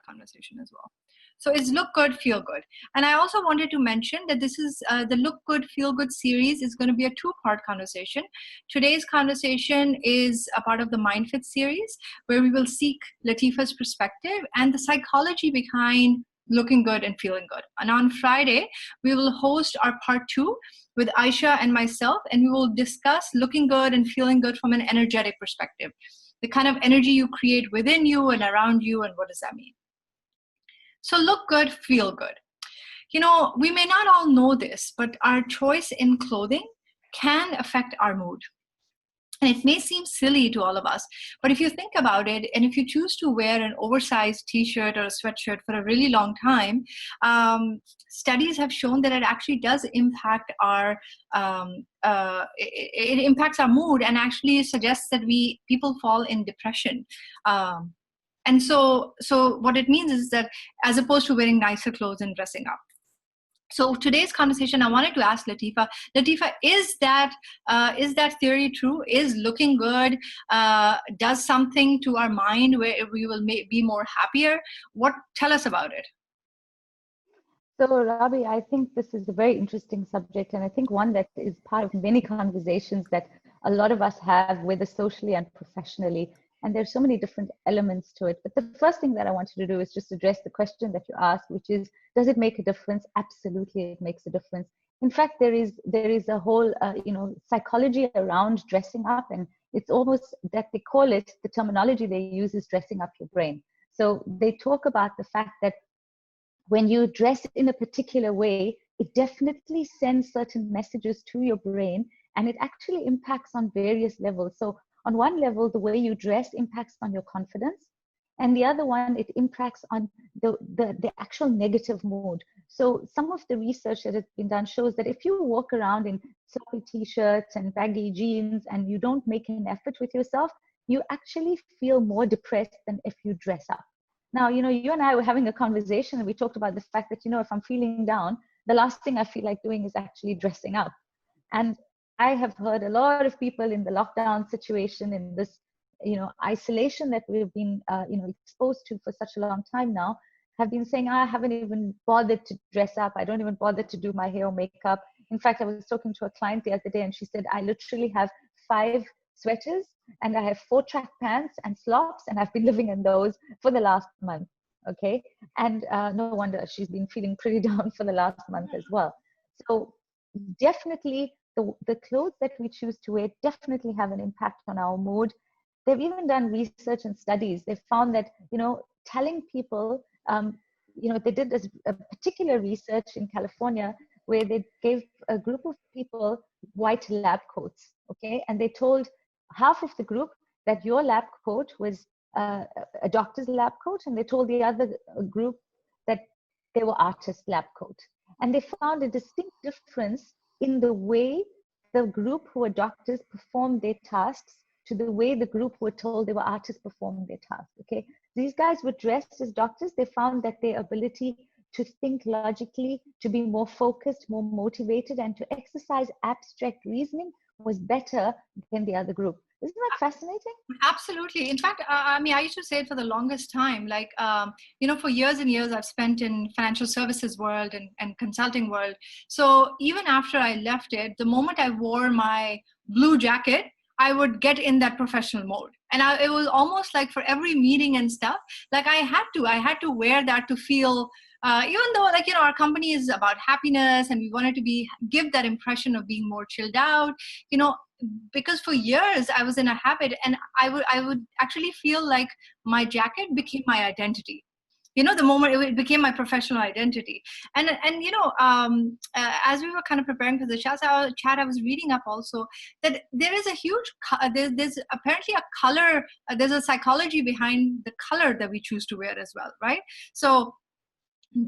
conversation as well. So it's look good, feel good. And I also wanted to mention that this is the Look Good, Feel Good series is going to be a two-part conversation. Today's conversation is a part of the Mind Fit series, where we will seek Latifah's perspective and the psychology behind looking good and feeling good. And on Friday, we will host our part 2 with Aisha and myself, and we will discuss looking good and feeling good from an energetic perspective. The kind of energy you create within you and around you, and what does that mean? So look good, feel good. You know, we may not all know this, but our choice in clothing can affect our mood. And it may seem silly to all of us, but if you think about it, and if you choose to wear an oversized t-shirt or a sweatshirt for a really long time, studies have shown that it actually does impact our, it impacts our mood, and actually suggests that people fall in depression. And so what it means is that as opposed to wearing nicer clothes and dressing up. So today's conversation, I wanted to ask Latifah. Latifah, is that theory true? Is looking good does something to our mind where we will be more happier? Tell us about it. So, Rabi, I think this is a very interesting subject, and I think one that is part of many conversations that a lot of us have, whether socially and professionally. And there's so many different elements to it. But the first thing that I wanted to do is just address the question that you asked, which is, does it make a difference? Absolutely, it makes a difference. In fact, there is a whole, psychology around dressing up, and it's almost that they call it, the terminology they use is dressing up your brain. So they talk about the fact that when you dress in a particular way, it definitely sends certain messages to your brain, and it actually impacts on various levels. So on one level, the way you dress impacts on your confidence, and the other one, it impacts on the actual negative mood. So some of the research that has been done shows that if you walk around in sloppy t-shirts and baggy jeans and you don't make an effort with yourself, you actually feel more depressed than if you dress up. Now, you and I were having a conversation, and we talked about the fact that, if I'm feeling down, the last thing I feel like doing is actually dressing up. And I have heard a lot of people in the lockdown situation, in this, isolation that we've been, exposed to for such a long time now, have been saying, I haven't even bothered to dress up. I don't even bother to do my hair or makeup. In fact, I was talking to a client the other day, and she said, I literally have 5 sweaters and I have 4 track pants and slops, and I've been living in those for the last month. Okay. And no wonder she's been feeling pretty down for the last month as well. So definitely, the clothes that we choose to wear definitely have an impact on our mood. They've even done research and studies. They've found that, telling people, they did a particular research in California where they gave a group of people white lab coats, okay? And they told half of the group that your lab coat was a doctor's lab coat, and they told the other group that they were artist lab coat. And they found a distinct difference in the way the group who were doctors performed their tasks to the way the group who were told they were artists performed their tasks. Okay, these guys were dressed as doctors. They found that their ability to think logically, to be more focused, more motivated, and to exercise abstract reasoning was better than the other group. Isn't that fascinating? Absolutely. In fact, I used to say it for the longest time, like, for years and years, I've spent in financial services world and consulting world. So even after I left it, the moment I wore my blue jacket, I would get in that professional mode. And it was almost like for every meeting and stuff, like I had to wear that to feel, even though our company is about happiness and we wanted to give that impression of being more chilled out, because for years I was in a habit, and I would actually feel like my jacket became my identity. The moment it became my professional identity. And as we were kind of preparing for the chat, I was reading up also that there is a huge, there's apparently a color, there's a psychology behind the color that we choose to wear as well, right? So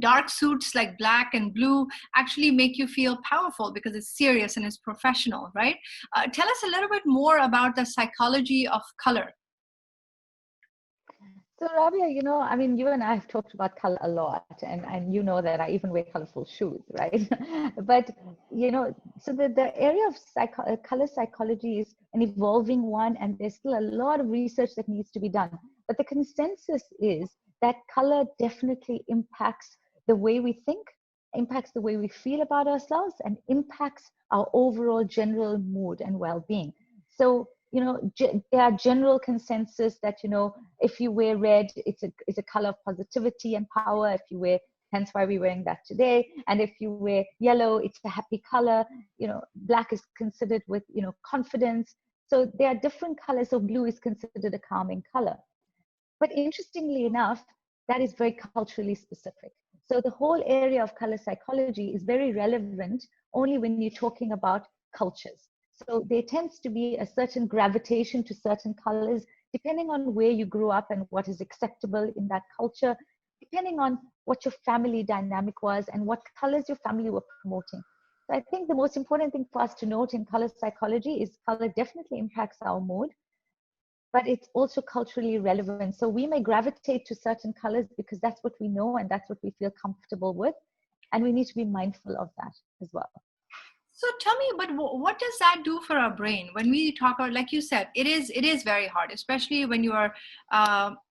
dark suits like black and blue actually make you feel powerful because it's serious and it's professional, right? Tell us a little bit more about the psychology of color. So Rabia, you and I have talked about color a lot, and you know that I even wear colorful shoes, right? But, so the area of color psychology is an evolving one, and there's still a lot of research that needs to be done. But the consensus is that color definitely impacts the way we think, impacts the way we feel about ourselves, and impacts our overall general mood and well-being. So, there are general consensus that, if you wear red, it's a color of positivity and power. If you wear, hence why we're wearing that today. And if you wear yellow, it's a happy color. Black is considered with, confidence. So there are different colors. So blue is considered a calming color. But interestingly enough, that is very culturally specific. So the whole area of color psychology is very relevant only when you're talking about cultures. So there tends to be a certain gravitation to certain colors, depending on where you grew up and what is acceptable in that culture, depending on what your family dynamic was and what colors your family were promoting. So I think the most important thing for us to note in color psychology is color definitely impacts our mood, but it's also culturally relevant. So we may gravitate to certain colors because that's what we know and that's what we feel comfortable with. And we need to be mindful of that as well. So tell me, but what does that do for our brain when we talk about, like you said, it is very hard, especially when you are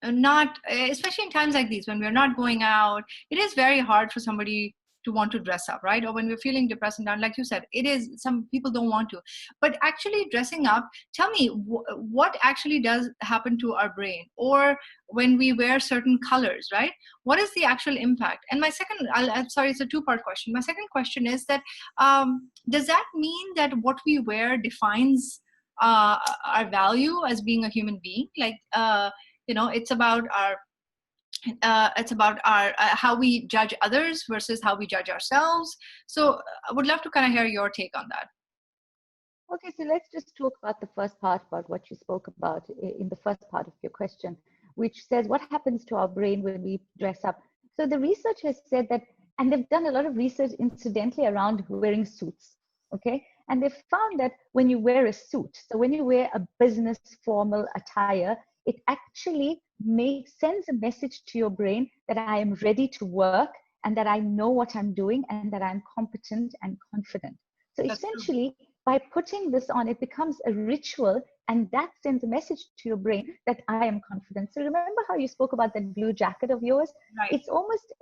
not, especially in times like these when we're not going out. It is very hard for somebody to want to dress up, right? Or when we're feeling depressed and down, like you said, it is, some people don't want to. But actually dressing up, tell me, what actually does happen to our brain? Or when we wear certain colors, right? What is the actual impact? And my second, I'm sorry, it's a two-part question. My second question is that, does that mean that what we wear defines our value as being a human being? Like, it's about our how we judge others versus how we judge ourselves. So I would love to kind of hear your take on that. Okay, so let's just talk about the first part, about what you spoke about in the first part of your question, which says what happens to our brain when we dress up. So the research has said that, and they've done a lot of research incidentally around wearing suits, okay? And they've found that when you wear a suit, so when you wear a business formal attire, it actually sends a message to your brain that I am ready to work and that I know what I'm doing and that I'm competent and confident. So essentially, by putting this on, it becomes a ritual, and that sends a message to your brain that I am confident. So remember how you spoke about that blue jacket of yours? Right. It's almost,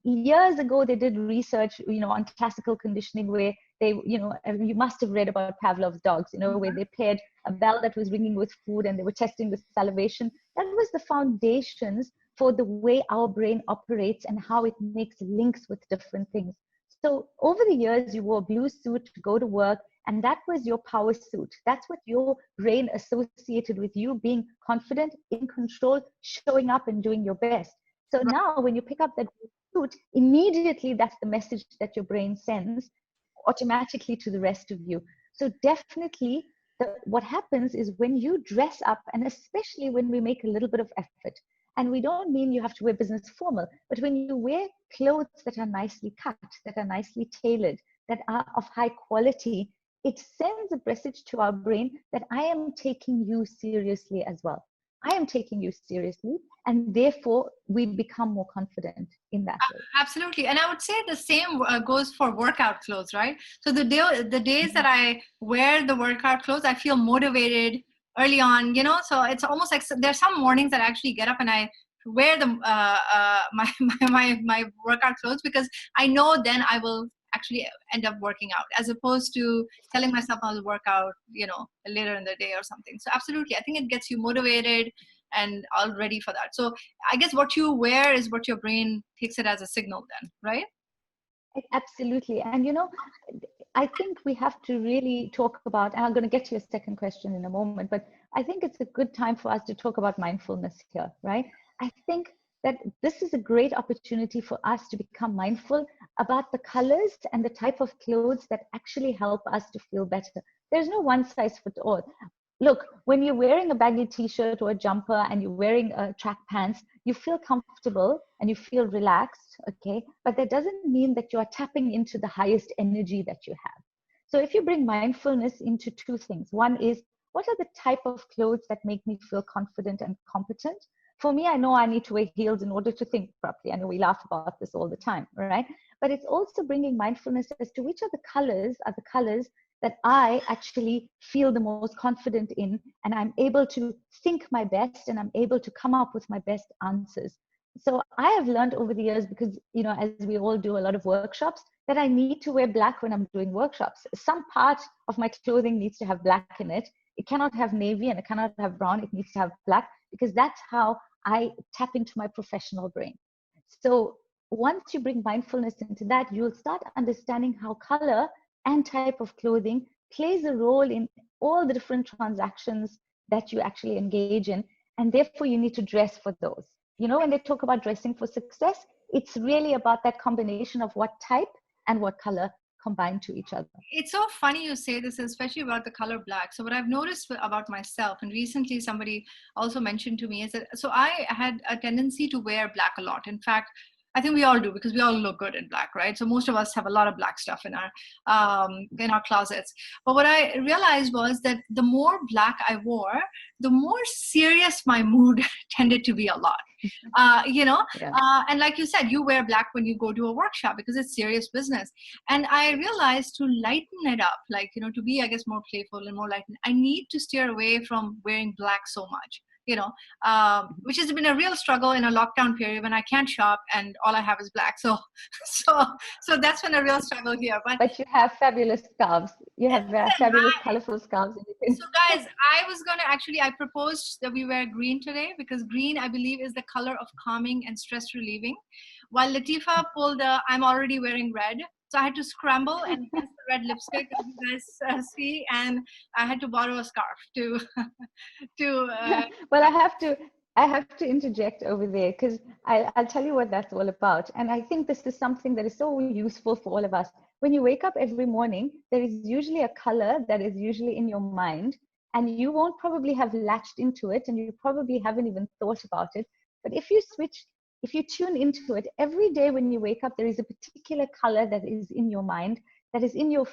years ago, they did research, on classical conditioning where they, you must have read about Pavlov's dogs, where they paired a bell that was ringing with food and they were testing the salivation. That was the foundations for the way our brain operates and how it makes links with different things. So over the years, you wore a blue suit to go to work, and that was your power suit. That's what your brain associated with you being confident, in control, showing up and doing your best. So now when you pick up that suit, immediately that's the message that your brain sends automatically to the rest of you. So definitely what happens is when you dress up, and especially when we make a little bit of effort, and we don't mean you have to wear business formal, but when you wear clothes that are nicely cut, that are nicely tailored, that are of high quality, it sends a message to our brain that I am taking you seriously as well. I am taking you seriously, and therefore we become more confident in that way. Absolutely. And I would say the same goes for workout clothes, right? So the days that I wear the workout clothes, I feel motivated early on, so it's almost like there's some mornings that I actually get up and I wear my workout clothes because I know then I will actually end up working out, as opposed to telling myself I'll work out, later in the day or something. So absolutely, I think it gets you motivated and all ready for that. So I guess what you wear is what your brain takes it as a signal then, right? Absolutely. And I think we have to really talk about, and I'm going to get to your second question in a moment, but I think it's a good time for us to talk about mindfulness here, right? I think that this is a great opportunity for us to become mindful about the colors and the type of clothes that actually help us to feel better. There's no one size fits all. Look, when you're wearing a baggy t-shirt or a jumper and you're wearing track pants, you feel comfortable and you feel relaxed, okay? But that doesn't mean that you are tapping into the highest energy that you have. So if you bring mindfulness into two things, one is, what are the type of clothes that make me feel confident and competent? For me, I know I need to wear heels in order to think properly. I know we laugh about this all the time, right? But it's also bringing mindfulness as to which are the colors that I actually feel the most confident in, and I'm able to think my best, and I'm able to come up with my best answers. So I have learned over the years, because, you know, as we all do a lot of workshops, that I need to wear black when I'm doing workshops. Some part of my clothing needs to have black in it. It cannot have navy and it cannot have brown. It needs to have black, because that's how I tap into my professional brain. So once you bring mindfulness into that, you'll start understanding how color and type of clothing plays a role in all the different transactions that you actually engage in. And therefore, you need to dress for those. You know, when they talk about dressing for success, it's really about that combination of what type and what color combined to each other. It's so funny you say this, especially about the color black. So what I've noticed about myself, and recently somebody also mentioned to me, is that so I had a tendency to wear black a lot. In fact, I think we all do, because we all look good in black, right? So most of us have a lot of black stuff in our closets. But what I realized was that the more black I wore, the more serious my mood tended to be a lot. Yeah. And like you said, you wear black when you go to a workshop because it's serious business. And I realized to lighten it up, like, to be, I guess, more playful and more lighten, I need to steer away from wearing black so much. Which has been a real struggle in a lockdown period when I can't shop and all I have is black. So that's been a real struggle here. But you have fabulous scarves. You have fabulous, colorful scarves. So guys, I proposed that we wear green today, because green, I believe, is the color of calming and stress relieving. While Latifah pulled I'm already wearing red. So I had to scramble and guess the red lipstick that you guys see, and I had to borrow a scarf to Well, I have to interject over there, because I'll tell you what that's all about. And I think this is something that is so useful for all of us. When you wake up every morning, there is usually a color that is usually in your mind, and you won't probably have latched into it, and you probably haven't even thought about it. But if you tune into it every day when you wake up, there is a particular color that is in your mind, that is in your,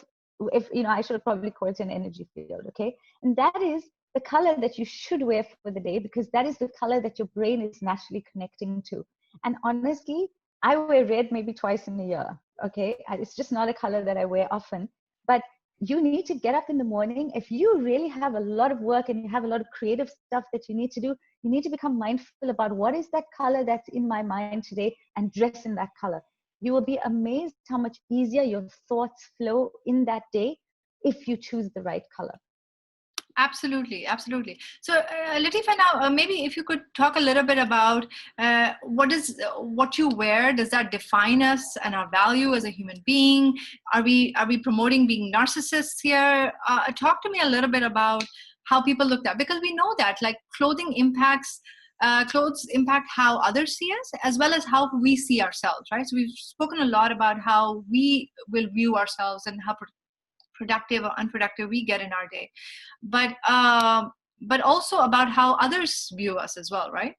if I should probably call it an energy field, okay? And that is the color that you should wear for the day, because that is the color that your brain is naturally connecting to. And honestly, I wear red maybe twice in a year, okay? It's just not a color that I wear often. But you need to get up in the morning. If you really have a lot of work and you have a lot of creative stuff that you need to do, you need to become mindful about what is that color that's in my mind today, and dress in that color. You will be amazed how much easier your thoughts flow in that day if you choose the right color. Absolutely. So, Latifah, now maybe if you could talk a little bit about what you wear. Does that define us and our value as a human being? Are we promoting being narcissists here? Talk to me a little bit about how people look at, because we know that like clothes impact how others see us, as well as how we see ourselves, right? So we've spoken a lot about how we will view ourselves and how productive or unproductive we get in our day, but also about how others view us as well, right?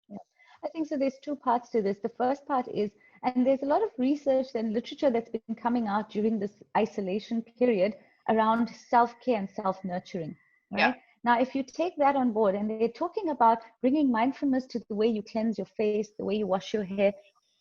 Yeah. I think so. There's two parts to this. The first part is, and there's a lot of research and literature that's been coming out during this isolation period around self-care and self-nurturing, right? Yeah. Now, if you take that on board, and they're talking about bringing mindfulness to the way you cleanse your face, the way you wash your hair,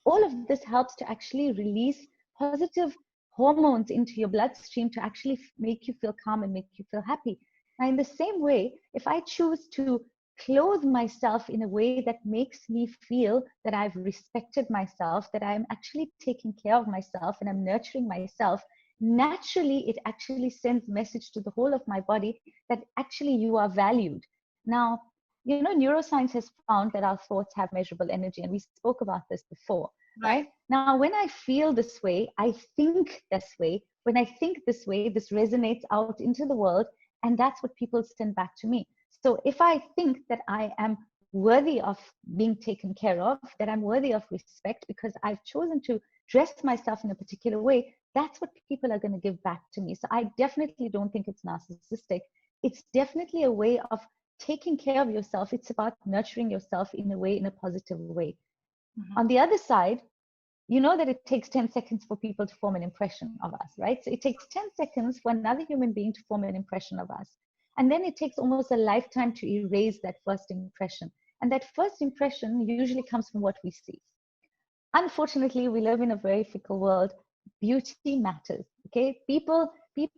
all of this helps to actually release positive hormones into your bloodstream to actually make you feel calm and make you feel happy. Now, in the same way, if I choose to clothe myself in a way that makes me feel that I've respected myself, that I'm actually taking care of myself and I'm nurturing myself, naturally, it actually sends a message to the whole of my body that actually you are valued. Now, neuroscience has found that our thoughts have measurable energy, and we spoke about this before. Right? Now, when I feel this way, I think this way. When I think this way, this resonates out into the world, and that's what people send back to me. So if I think that I am worthy of being taken care of, that I'm worthy of respect because I've chosen to dress myself in a particular way, that's what people are going to give back to me. So I definitely don't think it's narcissistic. It's definitely a way of taking care of yourself. It's about nurturing yourself in a way, in a positive way. Mm-hmm. On the other side, you know that it takes 10 seconds for people to form an impression of us, right? So it takes 10 seconds for another human being to form an impression of us. And then it takes almost a lifetime to erase that first impression. And that first impression usually comes from what we see. Unfortunately, we live in a very fickle world. Beauty matters. Okay, people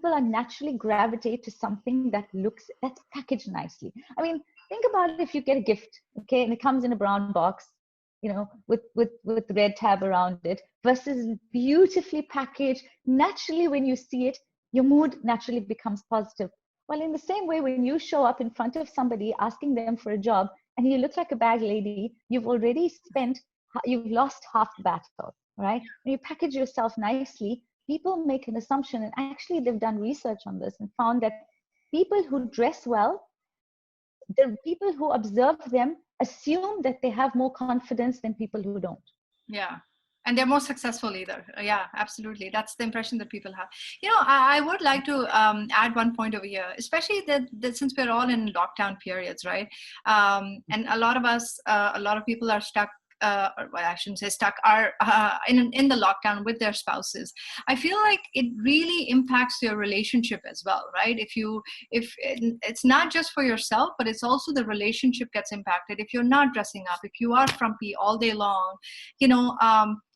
are naturally gravitate to something that's packaged nicely. I mean, think about it. If you get a gift, okay, and it comes in a brown box, with red tab around it, versus beautifully packaged. Naturally, when you see it, your mood naturally becomes positive. Well, in the same way, when you show up in front of somebody asking them for a job and you look like a bag lady, you've lost half the battle, right? When you package yourself nicely, people make an assumption, and actually they've done research on this and found that people who dress well, the people who observe them assume that they have more confidence than people who don't. Yeah. And they're more successful either. Yeah, absolutely. That's the impression that people have. I would like to add one point over here, especially that since we're all in lockdown periods, right? And a lot of people are stuck, well, I shouldn't say stuck, are in the lockdown with their spouses. I feel like it really impacts your relationship as well, right? If it's not just for yourself, but it's also the relationship gets impacted. If you're not dressing up, if you are frumpy all day long,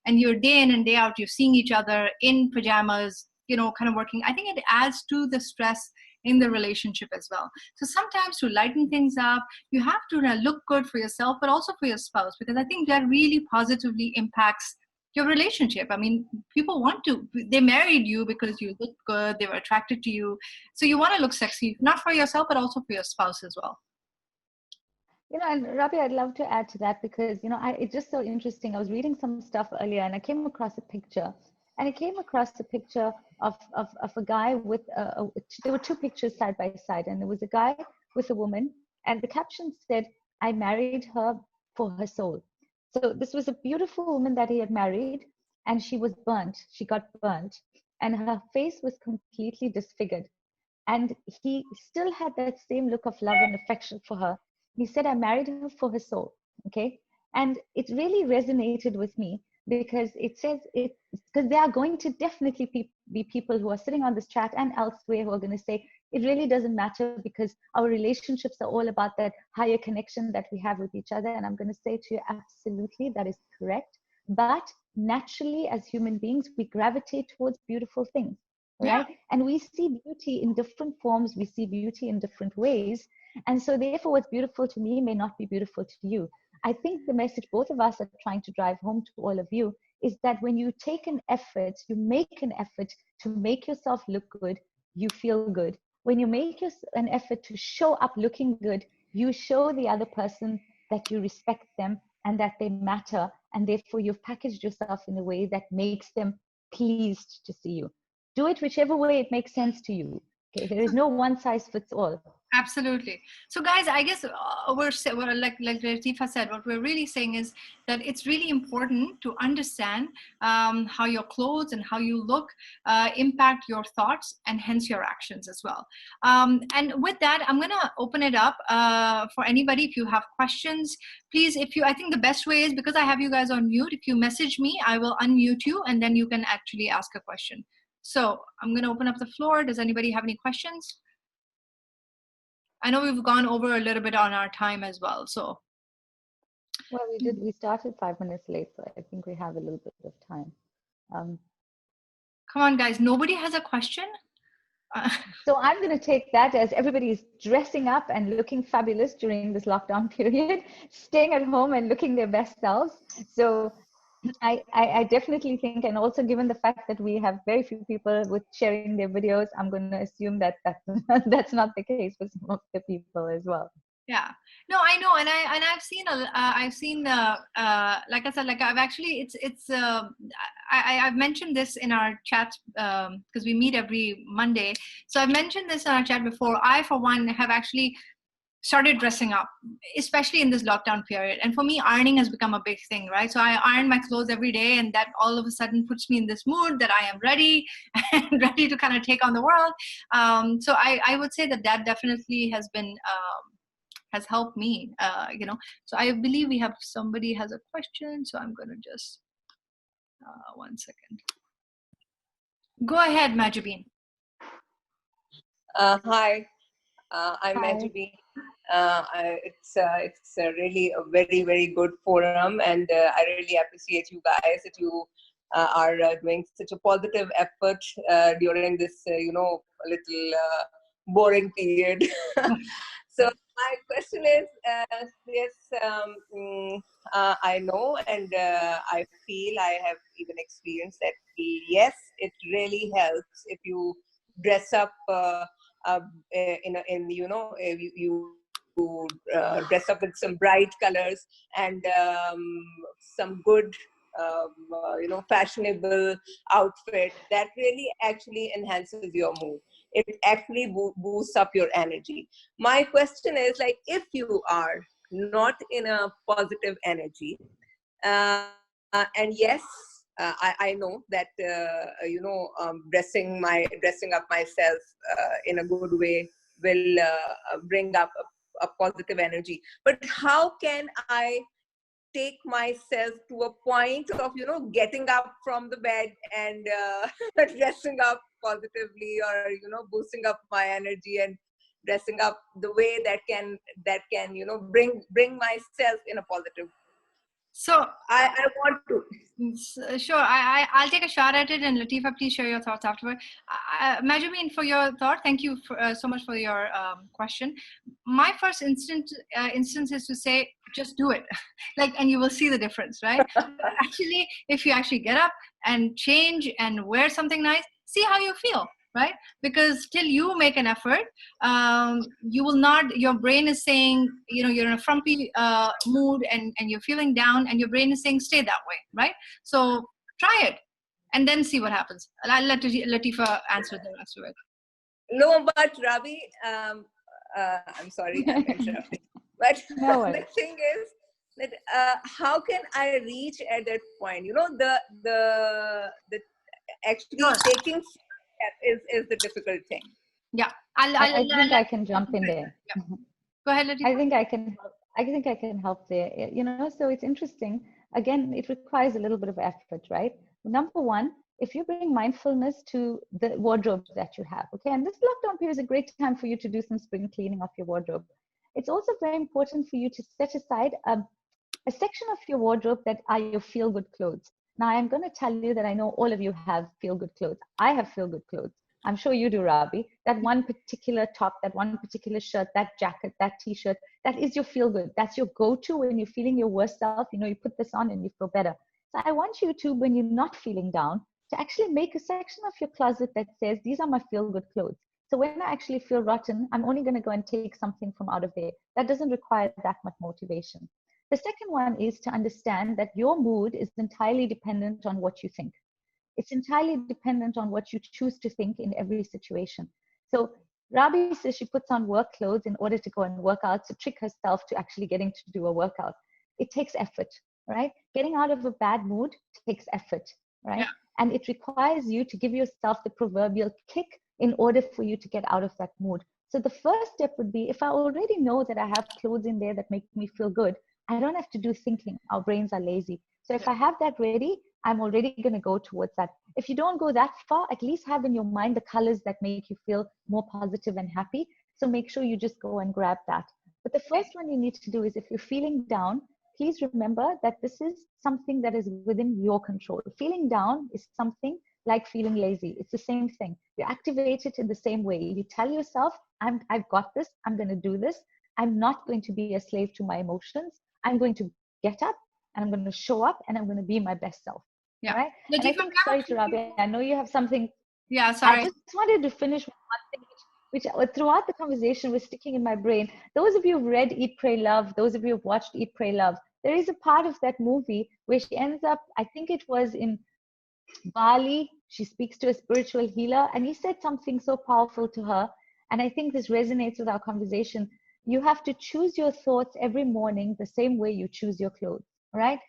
and you're day in and day out, you're seeing each other in pajamas, kind of working. I think it adds to the stress in the relationship as well. So sometimes to lighten things up, you have to look good for yourself, but also for your spouse, because I think that really positively impacts your relationship. I mean, they married you because you look good, they were attracted to you. So you want to look sexy, not for yourself, but also for your spouse as well. And Rabi, I'd love to add to that because, it's just so interesting. I was reading some stuff earlier and I came across a picture, of a guy with, there were two pictures side by side, and there was a guy with a woman, and the caption said, "I married her for her soul." So this was a beautiful woman that he had married, and she got burnt, and her face was completely disfigured. And he still had that same look of love and affection for her. He said, "I married her for her soul." Okay. And it really resonated with me because it says it, because there are going to definitely be people who are sitting on this chat and elsewhere who are going to say, it really doesn't matter because our relationships are all about that higher connection that we have with each other. And I'm going to say to you, absolutely, that is correct. But naturally, as human beings, we gravitate towards beautiful things. Right? Yeah. And we see beauty in different forms. We see beauty in different ways. And so therefore, what's beautiful to me may not be beautiful to you. I think the message both of us are trying to drive home to all of you is that when you take an effort, you make an effort to make yourself look good, you feel good. When you make an effort to show up looking good, you show the other person that you respect them and that they matter. And therefore, you've packaged yourself in a way that makes them pleased to see you. Do it whichever way it makes sense to you. Okay, there is no one size fits all. Absolutely. So guys, I guess we're like Latifah said, what we're really saying is that it's really important to understand how your clothes and how you look impact your thoughts and hence your actions as well. And with that, I'm going to open it up for anybody. If you have questions, please, I think the best way is, because I have you guys on mute, if you message me, I will unmute you and then you can actually ask a question. So I'm going to open up the floor. Does anybody have any questions? I know we've gone over a little bit on our time as well. So, well, we started 5 minutes late, so I think we have a little bit of time. Come on, guys. Nobody has a question? So I'm going to take that as everybody's dressing up and looking fabulous during this lockdown period, staying at home and looking their best selves. So I definitely think, and also given the fact that we have very few people with sharing their videos, I'm going to assume that that's not the case for some of the people as well. Yeah, no, I know, and I've seen like I said, like I've mentioned this in our chat because we meet every Monday. So I've mentioned this in our chat before. I, for one, have actually started dressing up, especially in this lockdown period. And for me, ironing has become a big thing, right? So I iron my clothes every day, and that all of a sudden puts me in this mood that I am ready and ready to kind of take on the world. So I would say that definitely has been has helped me. So I believe somebody has a question. So I'm going to just 1 second. Go ahead, Majabeen. Hi. I'm Majabeen. It's really a very, very good forum, and I really appreciate you guys that you are doing such a positive effort during this, little boring period. So my question is, yes, I know, and I feel I have even experienced that. Yes, it really helps if you dress up dress up with some bright colors and some good fashionable outfit that really actually enhances your mood. It actually boosts up your energy. My question is, like, if you are not in a positive energy, and yes, I know that dressing up myself in a good way will bring up a positive energy. But how can I take myself to a point of getting up from the bed and dressing up positively, or boosting up my energy and dressing up the way that can bring myself in a positive. So I want to. Sure, I'll take a shot at it, and Latifah, please share your thoughts afterward. Majumeen, for your thought, thank you so much for your question. My first instance is to say, just do it, and you will see the difference, right? Actually, if you actually get up and change and wear something nice, see how you feel, right? Because till you make an effort, you will not, your brain is saying, you're in a frumpy mood, and you're feeling down, and your brain is saying, stay that way, right? So try it and then see what happens. I'll let Latifah answer the rest of it. No, but Rabi, I'm sorry, I'm interrupting. But no the thing is that how can I reach at that point? The actually taking step is the difficult thing. Yeah, I think I can jump in there. Yeah. Go ahead, Latifah. I think I can help there. So it's interesting. Again, it requires a little bit of effort, right? Number one, if you bring mindfulness to the wardrobe that you have, okay, and this lockdown period is a great time for you to do some spring cleaning of your wardrobe. It's also very important for you to set aside a section of your wardrobe that are your feel-good clothes. Now, I'm going to tell you that I know all of you have feel-good clothes. I have feel-good clothes. I'm sure you do, Rabi. That one particular top, that one particular shirt, that jacket, that t-shirt, that is your feel-good. That's your go-to when you're feeling your worst self. You put this on and you feel better. So I want you to, when you're not feeling down, to actually make a section of your closet that says, these are my feel-good clothes. So when I actually feel rotten, I'm only going to go and take something from out of there. That doesn't require that much motivation. The second one is to understand that your mood is entirely dependent on what you think. It's entirely dependent on what you choose to think in every situation. So Rabi says she puts on work clothes in order to go and work out, to trick herself to actually getting to do a workout. It takes effort, right? Getting out of a bad mood takes effort, right? Yeah. And it requires you to give yourself the proverbial kick in order for you to get out of that mood. So the first step would be, if I already know that I have clothes in there that make me feel good, I don't have to do thinking. Our brains are lazy. So if I have that ready, I'm already going to go towards that. If you don't go that far, at least have in your mind the colors that make you feel more positive and happy. So make sure you just go and grab that. But the first one you need to do is, if you're feeling down, please remember that this is something that is within your control. Feeling down is something like feeling lazy. It's the same thing. You activate it in the same way. You tell yourself, I've got this. I'm going to do this. I'm not going to be a slave to my emotions. I'm going to get up and I'm going to show up and I'm going to be my best self. Yeah. Right? And I think, sorry, Rabi, I know you have something. Yeah, sorry. I just wanted to finish with one thing which throughout the conversation was sticking in my brain. Those of you who've read Eat, Pray, Love, those of you who've watched Eat, Pray, Love, there is a part of that movie where she ends up, I think it was in Bali. She speaks to a spiritual healer and he said something so powerful to her. And I think this resonates with our conversation. You have to choose your thoughts every morning the same way you choose your clothes, right?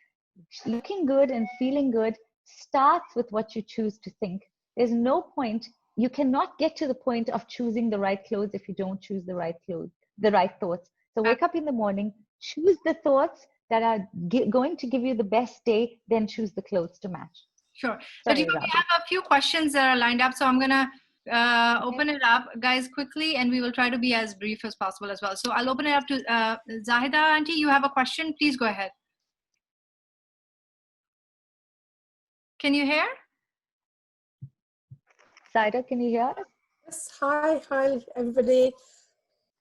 Looking good and feeling good starts with what you choose to think. There's no point, you cannot get to the point of choosing the right clothes if you don't choose the right clothes, the right thoughts. So wake up in the morning, choose the thoughts that are going to give you the best day, then choose the clothes to match. Sure. But we have a few questions that are lined up, so I'm going to open it up, guys, quickly, and we will try to be as brief as possible as well. So I'll open it up to Zahida, Auntie. You have a question? Please go ahead. Can you hear? Saida, can you hear us? Yes, hi everybody.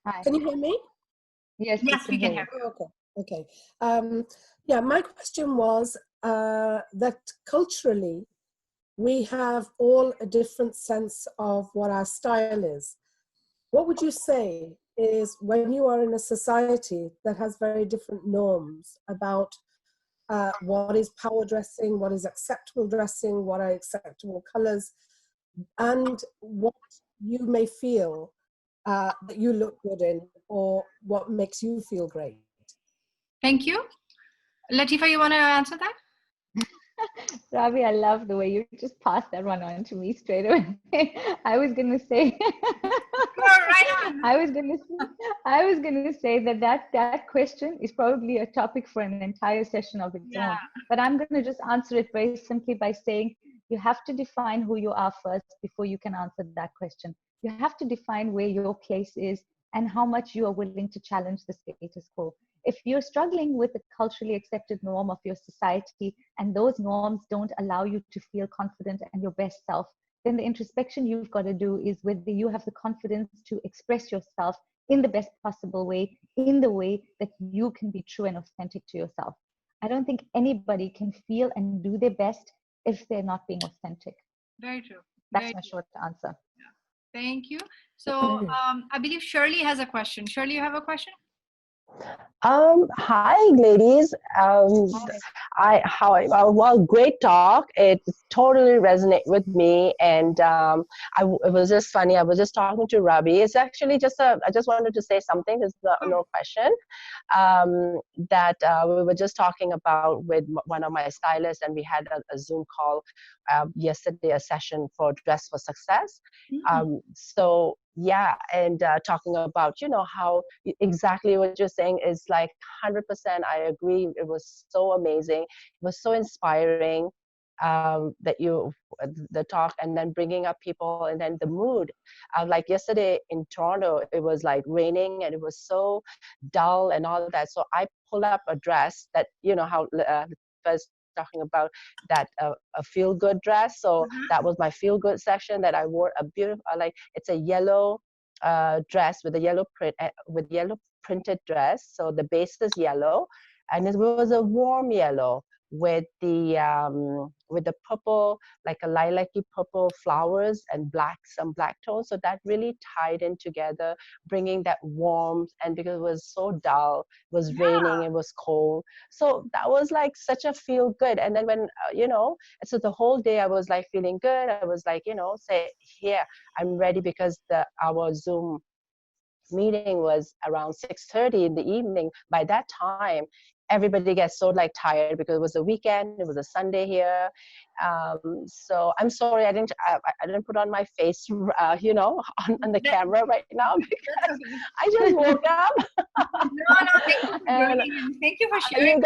Hi. Can you hear me? Yes, Yes, we can hear. Oh, okay. Yeah, my question was that culturally we have all a different sense of what our style is. What would you say is when you are in a society that has very different norms about what is power dressing, what is acceptable dressing, what are acceptable colors, and what you may feel that you look good in, or what makes you feel great? Thank you. Latifa, you want to answer that? Ravi, I love the way you just passed that one on to me straight away. I was going to say, Right on. I was going to say that question is probably a topic for an entire session of its own. But I'm going to just answer it very simply by saying you have to define who you are first before you can answer that question. You have to define where your place is and how much you are willing to challenge the status quo. If you're struggling with the culturally accepted norm of your society and those norms don't allow you to feel confident and your best self, then the introspection you've got to do is whether you have the confidence to express yourself in the best possible way, in the way that you can be true and authentic to yourself. I don't think anybody can feel and do their best if they're not being authentic. Very true. That's my short answer. Thank you. So I believe Shirley has a question. Shirley, you have a question? Hi, ladies. Well, great talk. It totally resonated with me, and it was just funny. I was just talking to Rabi. It's actually I just wanted to say something. There's no question. That we were just talking about with one of my stylists, and we had a Zoom call yesterday, a session for Dress for Success. So yeah, and talking about how exactly what you're saying is like 100%. I agree. It was so amazing. It was so inspiring that the talk, and then bringing up people, and then the mood. Like yesterday in Toronto, it was like raining and it was so dull and all that. So I pulled up a dress that how first talking about that a feel good dress. So that was my feel good section that I wore. A beautiful it's a yellow dress with a yellow print with yellow printed dress. So the base is yellow, and it was a warm yellow with the purple, like a lilac-y purple flowers, and some black tones. So that really tied in together, bringing that warmth. And because it was so dull, it was raining, it was cold. So that was like such a feel good. And then when so the whole day I was like feeling good. I was like say, here, I'm ready, because our Zoom meeting was around 6:30 in the evening. By that time, everybody gets so like tired because it was a weekend. It was a Sunday here. So I'm sorry I didn't put on my face, on the camera right now, because I just woke up. Thank you for sharing.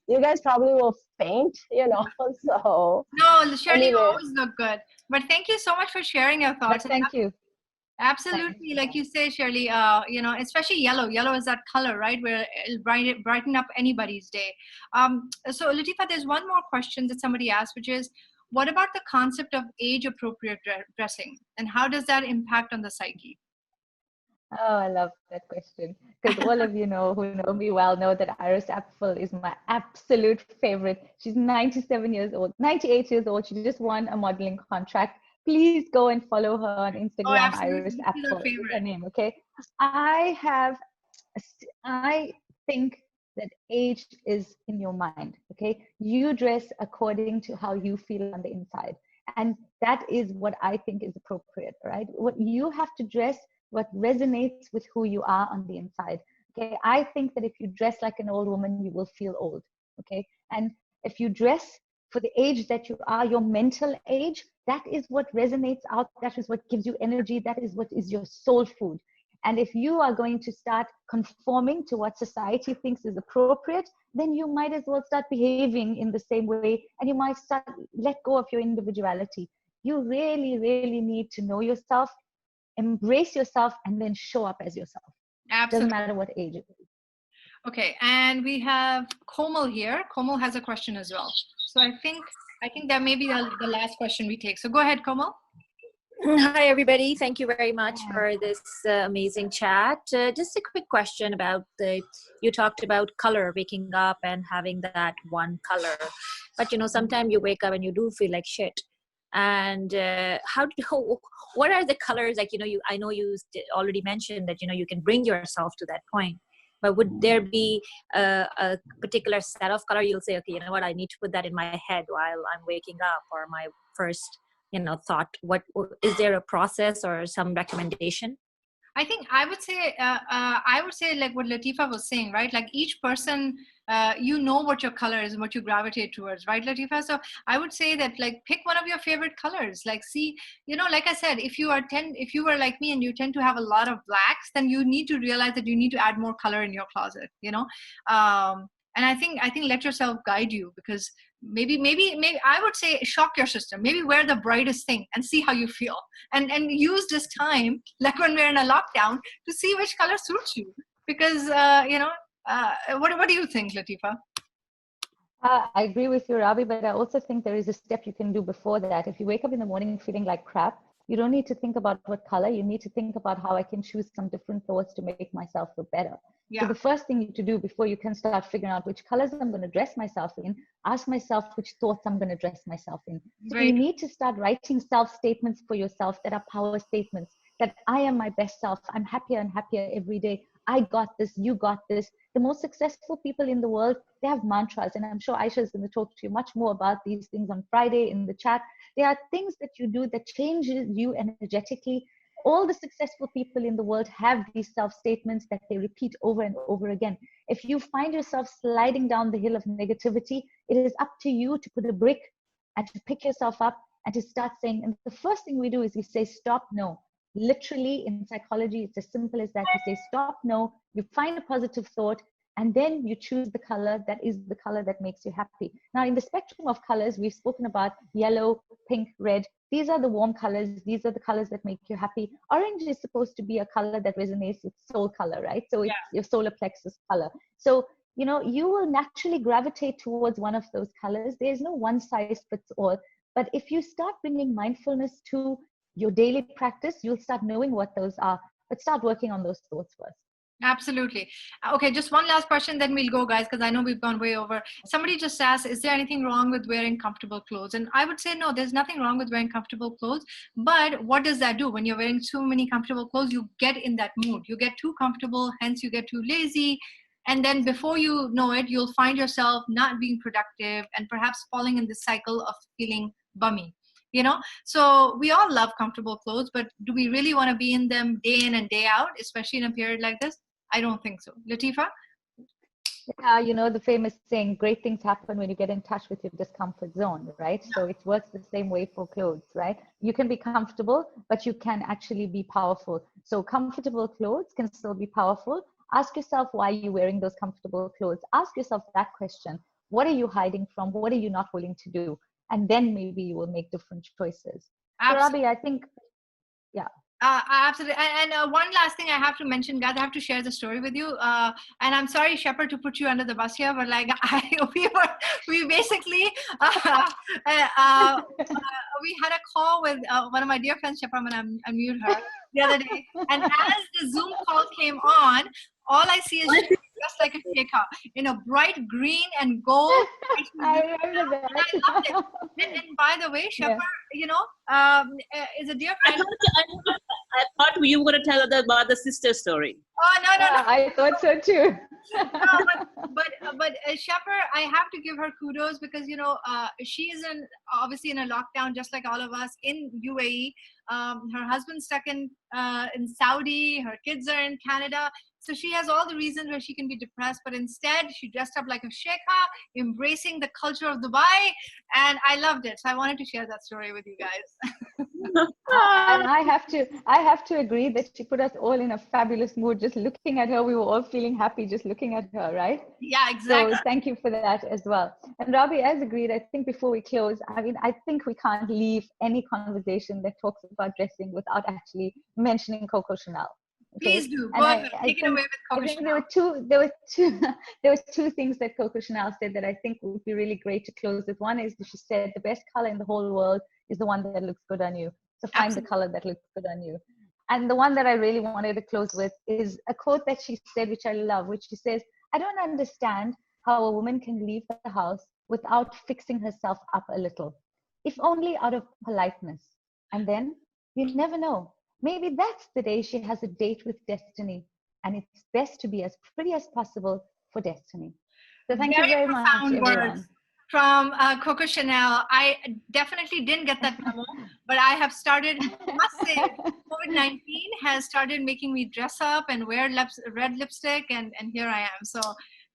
You guys probably will faint, so. No, Shirley, anyway. You always look good. But thank you so much for sharing your thoughts. But thank you. Absolutely. Like you say, Shirley, especially yellow. Yellow is that color, right? Where it'll brighten up anybody's day. So Latifah, there's one more question that somebody asked, which is, what about the concept of age-appropriate dressing? And how does that impact on the psyche? Oh, I love that question, because all of you who know me well know that Iris Apfel is my absolute favorite. She's 97 years old, 98 years old. She just won a modeling contract. Please go and follow her on Instagram. Iris Apfel is her name. Okay. I think that age is in your mind. Okay. You dress according to how you feel on the inside. And that is what I think is appropriate, right? What you have to dress, what resonates with who you are on the inside. Okay. I think that if you dress like an old woman, you will feel old. Okay. And if you dress for the age that you are, your mental age, that is what resonates out. That is what gives you energy. That is what is your soul food. And if you are going to start conforming to what society thinks is appropriate, then you might as well start behaving in the same way, and you might start let go of your individuality. You really, really need to know yourself, embrace yourself, and then show up as yourself. Absolutely. Doesn't matter what age it is. Okay, and we have Komal here. Komal has a question as well. So I think that may be the last question we take. So go ahead, Komal. Hi, everybody. Thank you very much for this amazing chat. Just a quick question about you talked about color, waking up and having that one color. But, sometimes you wake up and you do feel like shit. And what are the colors? Like, I know you already mentioned that, you can bring yourself to that point. But would there be a particular set of color you'll say, okay, you know what, I need to put that in my head while I'm waking up, or my first thought? What is there a process or some recommendation? I think I would say like what Latifah was saying, right? Like each person, what your color is and what you gravitate towards, right, Latifah? So I would say that, like, pick one of your favorite colors. Like, see, like I said, if you were like me and you tend to have a lot of blacks, then you need to realize that you need to add more color in your closet, and I think let yourself guide you, because maybe I would say shock your system. Maybe wear the brightest thing and see how you feel, and use this time, like when we're in a lockdown, to see which color suits you. Because what do you think, Latifah? I agree with you, Rabi, but I also think there is a step you can do before that. If you wake up in the morning feeling like crap, you don't need to think about what color. You need to think about how I can choose some different thoughts to make myself feel better. Yeah. So the first thing you need to do before you can start figuring out which colors I'm going to dress myself in, ask myself which thoughts I'm going to dress myself in. So you need to start writing self-statements for yourself that are power statements, that I am my best self. I'm happier and happier every day. I got this, you got this. The most successful people in the world, they have mantras, and I'm sure Aisha is going to talk to you much more about these things on Friday in the chat. There are things that you do that changes you energetically. All the successful people in the world have these self-statements that they repeat over and over again. If you find yourself sliding down the hill of negativity, it is up to you to put a brick and to pick yourself up and to start saying, and the first thing we do is we say, stop, no. Literally in psychology, it's as simple as that. You say, stop, no, you find a positive thought, and then you choose the color that is the color that makes you happy. Now, in the spectrum of colors, we've spoken about yellow, pink, red. These are the warm colors. These are the colors that make you happy. Orange is supposed to be a color that resonates with soul color, right? So it's your solar plexus color. So, you will naturally gravitate towards one of those colors. There's no one size fits all. But if you start bringing mindfulness to your daily practice, you'll start knowing what those are. But start working on those thoughts first. Absolutely. Okay, just one last question, then we'll go, guys, because I know we've gone way over. Somebody just asked, is there anything wrong with wearing comfortable clothes? And I would say no, there's nothing wrong with wearing comfortable clothes. But what does that do? When you're wearing too many comfortable clothes, you get in that mood. You get too comfortable, hence you get too lazy. And then before you know it, you'll find yourself not being productive and perhaps falling in this cycle of feeling bummy. So we all love comfortable clothes, but do we really want to be in them day in and day out, especially in a period like this? I don't think so. Latifah? Yeah, the famous saying, great things happen when you get in touch with your discomfort zone, right? So it works the same way for clothes, right? You can be comfortable, but you can actually be powerful. So comfortable clothes can still be powerful. Ask yourself why you're wearing those comfortable clothes. Ask yourself that question. What are you hiding from? What are you not willing to do? And then maybe you will make different choices. So, Rabi, I think, yeah. Absolutely. And one last thing I have to mention, guys, I have to share the story with you. And I'm sorry, Shepherd, to put you under the bus here, but like we basically we had a call with one of my dear friends, Shepherd, and I mute her the other day. And as the Zoom call came on, all I see is just like a Sheikha in a bright green and gold. I remember that. And I loved it. And by the way, Shepherd, is a dear friend. I thought you were going to tell us about the sister story. Oh, no. I thought so too. But Shepherd, I have to give her kudos because, she is obviously in a lockdown just like all of us in UAE. Her husband's stuck in Saudi. Her kids are in Canada. So she has all the reasons where she can be depressed, but instead she dressed up like a sheikha, embracing the culture of Dubai, and I loved it. So I wanted to share that story with you guys. And I have to agree that she put us all in a fabulous mood. Just looking at her, we were all feeling happy just looking at her, right? Yeah, exactly. So thank you for that as well. And Rabi, as agreed, I think before we close, I think we can't leave any conversation that talks about dressing without actually mentioning Coco Chanel. Please do. And Go ahead. I Take it think, away with Coco I think Chanel. there were two things that Coco Chanel said that I think would be really great to close with. One is that she said the best color in the whole world is the one that looks good on you. So find Absolutely. the color that looks good on you. And the one that I really wanted to close with is a quote that she said, which I love, which she says, I don't understand how a woman can leave the house without fixing herself up a little, if only out of politeness. And then you never know. Maybe that's the day she has a date with destiny. And it's best to be as pretty as possible for destiny. So thank you very much, Profound everyone. words from Coco Chanel. I definitely didn't get that memo, but I have started, I must say, COVID-19 has started making me dress up and wear red lipstick, and here I am. So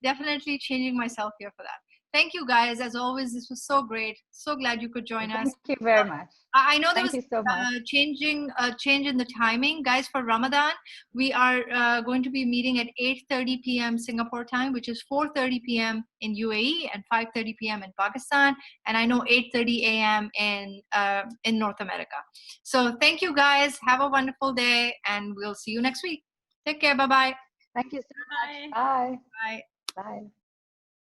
definitely changing myself here for that. Thank you guys. As always, this was so great. So glad you could join us. Thank you very much. I know there Thank was you so much. change in the timing, guys. For Ramadan, we are going to be meeting at 8:30 p.m. Singapore time, which is 4:30 p.m. in UAE and 5:30 p.m. in Pakistan, and I know 8:30 a.m. in North America. So thank you, guys. Have a wonderful day, and we'll see you next week. Take care. Bye-bye. Thank you so Bye. much. Bye. Bye. Bye.